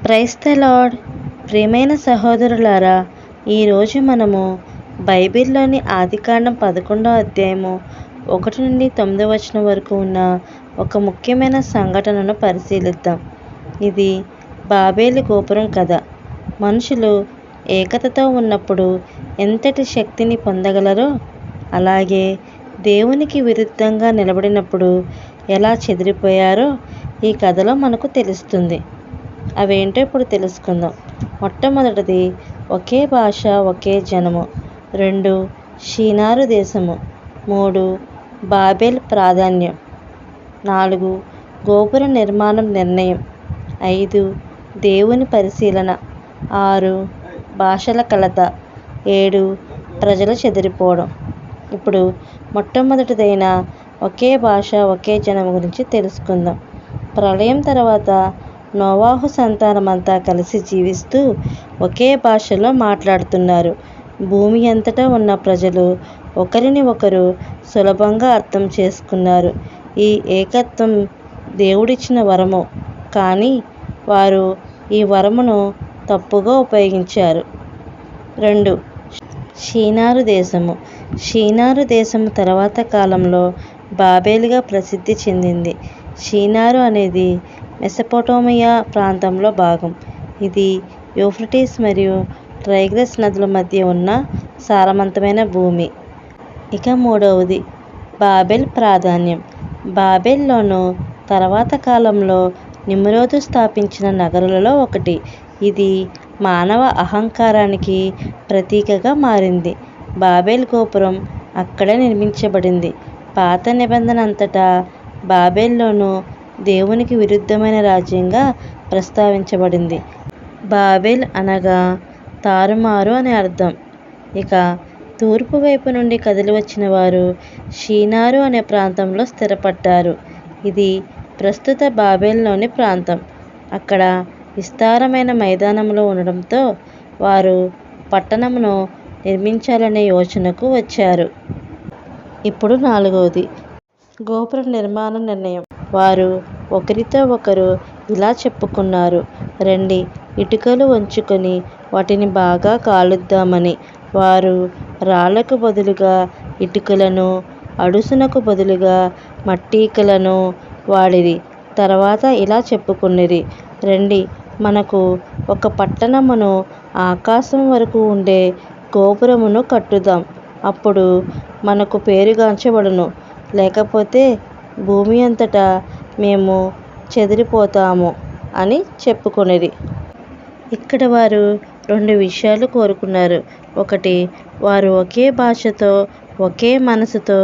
Praise the lord. ప్రియమైన సహోదరులారా, ఈరోజు మనము బైబిల్లోని ఆదికాండం 11వ అధ్యాయము 1 నుండి 9వ వచనం వరకు ఉన్న ఒక ముఖ్యమైన సంఘటనను పరిశీలిద్దాం. ఇది బాబేలు గోపురం కథ. మనుషులు ఏకతతో ఉన్నప్పుడు ఎంతటి శక్తిని పొందగలరో, అలాగే దేవునికి విరుద్ధంగా నిలబడినప్పుడు ఎలా చెదిరిపోయారో ఈ కథలో మనకు తెలుస్తుంది. అవేంటో ఇప్పుడు తెలుసుకుందాం. మొట్టమొదటిది ఒకే భాష ఒకే జనము. 2 షీనారు దేశము. 3 బాబెల్ ప్రాధాన్యం. 4 గోపుర నిర్మాణం నిర్ణయం. 5 దేవుని పరిశీలన. 6 భాషల కలత. 7 ప్రజలు చెదిరిపోవడం. ఇప్పుడు మొట్టమొదటిదైన ఒకే భాష ఒకే జనము గురించి తెలుసుకుందాం. ప్రళయం తర్వాత నోవాహు సంతానమంతా కలిసి జీవిస్తూ ఒకే భాషలో మాట్లాడుతున్నారు. భూమి అంతటా ఉన్న ప్రజలు ఒకరిని ఒకరు సులభంగా అర్థం చేసుకున్నారు. ఈ ఏకత్వం దేవుడిచ్చిన వరము, కానీ వారు ఈ వరమును తప్పుగా ఉపయోగించారు. 2 షీనారు దేశము. షీనారు దేశము తర్వాత కాలంలో బాబేలుగా ప్రసిద్ధి చెందింది. షీనారు అనేది మెసొపొటేమియా ప్రాంతంలో భాగం. ఇది యూఫ్రటీస్ మరియు టైగ్రిస్ నదుల మధ్య ఉన్న సారవంతమైన భూమి. ఇక మూడవది బాబెల్ ప్రాధాన్యం. బాబెల్లోను తర్వాత కాలంలో నిమ్రోదు స్థాపించిన నగరాలలో ఒకటి. ఇది మానవ అహంకారానికి ప్రతీకగా మారింది. బాబెల్ గోపురం అక్కడే నిర్మించబడింది. పాత నిబంధన అంతటా బాబెల్లోను దేవునికి విరుద్ధమైన రాజ్యంగా ప్రస్తావించబడింది. బాబెల్ అనగా తారుమారు అని అర్థం. ఇక తూర్పు వైపు నుండి కదిలి వచ్చిన వారు షీనారు అనే ప్రాంతంలో స్థిరపడ్డారు. ఇది ప్రస్తుత బాబెల్లోని ప్రాంతం. అక్కడ విస్తారమైన మైదానములు ఉండడంతో వారు పట్టణమును నిర్మించాలనే యోచనకు వచ్చారు. ఇప్పుడు నాలుగవది గోపుర నిర్మాణ నిర్ణయం. వారు ఒకరితో ఒకరు ఇలా చెప్పుకున్నారు, రండి ఇటుకలు వంచుకొని వాటిని బాగా కాలుద్దామని. వారు రాళ్లకు బదులుగా ఇటుకలను, అడుసునకు బదులుగా మట్టికలను వాడిరి. తర్వాత ఇలా చెప్పుకొనిరి, రండి మనకు ఒక పట్టణమును ఆకాశం వరకు ఉండే గోపురమును కట్టుదాం. అప్పుడు మనకు పేరుగాంచబడును. లేకపోతే భూమి అంతటా మేము చెదిరిపోతాము అని చెప్పుకొనిరి. ఇక్కడ వారు 2 విషయాలు కోరుకున్నారు. ఒకటి, వారు ఒకే భాషతో ఒకే మనసుతో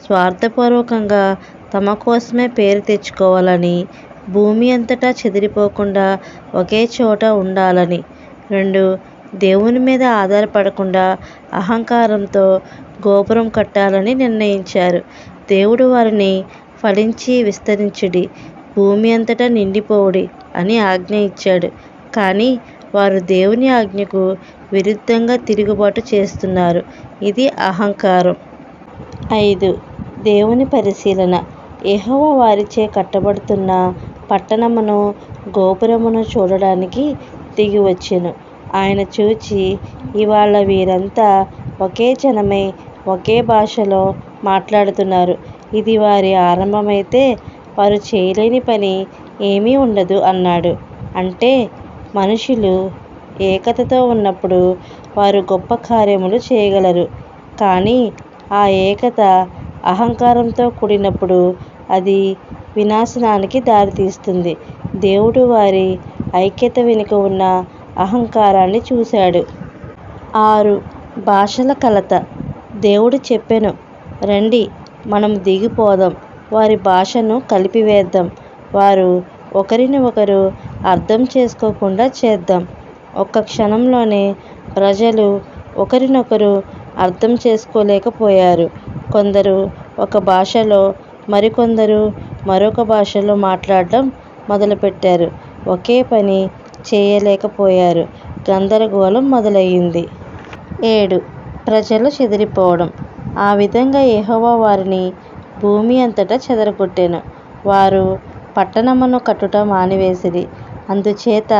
స్వార్థపూర్వకంగా తమ కోసమే పేరు తెచ్చుకోవాలని, భూమి అంతటా చెదిరిపోకుండా ఒకే చోట ఉండాలని. 2 దేవుని మీద ఆధారపడకుండా అహంకారంతో గోపురం కట్టాలని నిర్ణయించారు. దేవుడు వారిని ఫలించి విస్తరించుడి, భూమి అంతటా నిండిపోవుడి అని ఆజ్ఞ ఇచ్చాడు. కానీ వారు దేవుని ఆజ్ఞకు విరుద్ధంగా తిరుగుబాటు చేస్తున్నారు. ఇది అహంకారం. 5 దేవుని పరిశీలన. యెహోవా వారిచే కట్టబడుతున్న పట్టణమును, గోపురమును చూడడానికి దిగి వచ్చెను. ఆయన చూచి, ఇవాళ వీరంతా ఒకే జనమై ఒకే భాషలో మాట్లాడుతున్నారు. ఇది వారి ఆరంభమైతే వారు చేయలేని పని ఏమీ ఉండదు అన్నాడు. అంటే మనుషులు ఏకతతో ఉన్నప్పుడు వారు గొప్ప కార్యములు చేయగలరు. కానీ ఆ ఏకత అహంకారంతో కూడినప్పుడు అది వినాశనానికి దారితీస్తుంది. దేవుడు వారి ఐక్యత వెనుక ఉన్న అహంకారాన్ని చూశాడు. 6 భాషల కలత. దేవుడు చెప్పెను, రండి మనం దిగిపోదాం, వారి భాషను కలిపివేద్దాం, వారు ఒకరిని ఒకరు అర్థం చేసుకోకుండా చేద్దాం. ఒక్క క్షణంలోనే ప్రజలు ఒకరినొకరు అర్థం చేసుకోలేకపోయారు. కొందరు ఒక భాషలో, మరికొందరు మరొక భాషలో మాట్లాడడం మొదలుపెట్టారు. ఒకే పని చేయలేకపోయారు. గందరగోళం మొదలయ్యింది. 7 ప్రజలు చెదిరిపోవడం. ఆ విధంగా యెహోవా వారిని భూమి అంతటా చెదరగొట్టెను. వారు పట్టణమును కట్టుట మానివేసిరి. అందుచేత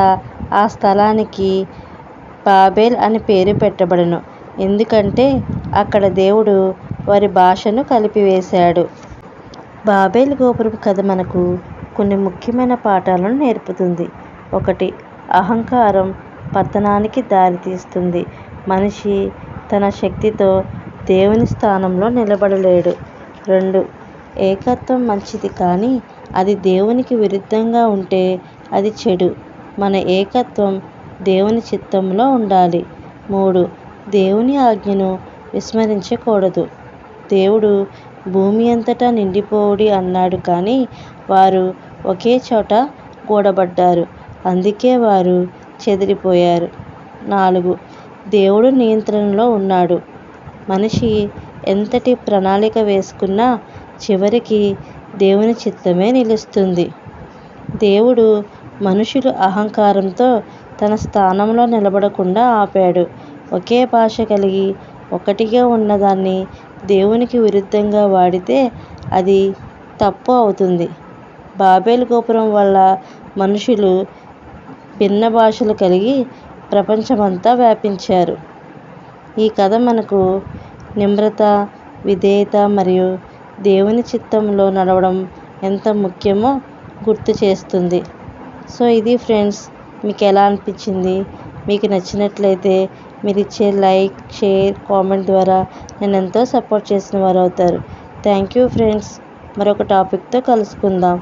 ఆ స్థలానికి బాబేల్ అని పేరు పెట్టబడెను. ఎందుకంటే అక్కడ దేవుడు వారి భాషను కలిపివేశాడు. బాబేలు గోపురపు కథ మనకు కొన్ని ముఖ్యమైన పాఠాలను నేర్పుతుంది. 1. అహంకారం పతనానికి దారితీస్తుంది. మనిషి తన శక్తితో దేవుని స్థానంలో నిలబడలేడు. 2. ఏకత్వం మంచిది, కానీ అది దేవునికి విరుద్ధంగా ఉంటే అది చెడు. మన ఏకత్వం దేవుని చిత్తంలో ఉండాలి. 3. దేవుని ఆజ్ఞను విస్మరించకూడదు. దేవుడు భూమి అంతటా నిండిపోవుడి అన్నాడు, కానీ వారు ఒకే చోట కూడబడ్డారు, అందుకే వారు చెదిరిపోయారు. 4. దేవుడు నియంత్రణలో ఉన్నాడు. మనిషి ఎంతటి ప్రణాళిక వేసుకున్నా చివరికి దేవుని చిత్తమే నిలుస్తుంది. దేవుడు మనుషులు అహంకారంతో తన స్థానంలో నిలబడకుండా ఆపాడు. ఒకే భాష కలిగి ఒకటిగా ఉన్నదాన్ని దేవునికి విరుద్ధంగా వాడితే అది తప్పు అవుతుంది. బాబేలు గోపురం వల్ల మనుషులు భిన్న భాషలు కలిగి ప్రపంచమంతా వ్యాపించారు. ఈ కథ మనకు నిమ్రత, విధేయత మరియు దేవుని చిత్తంలో నడవడం ఎంత ముఖ్యమో గుర్తు చేస్తుంది. సో ఇది ఫ్రెండ్స్, మీకు ఎలా అనిపించింది? మీకు నచ్చినట్లయితే మీరు ఇచ్చే లైక్, షేర్, కామెంట్ ద్వారా నేను ఎంతో సపోర్ట్ చేసిన వారు అవుతారు. Thank you friends. మరొక టాపిక్తో కలుసుకుందాం.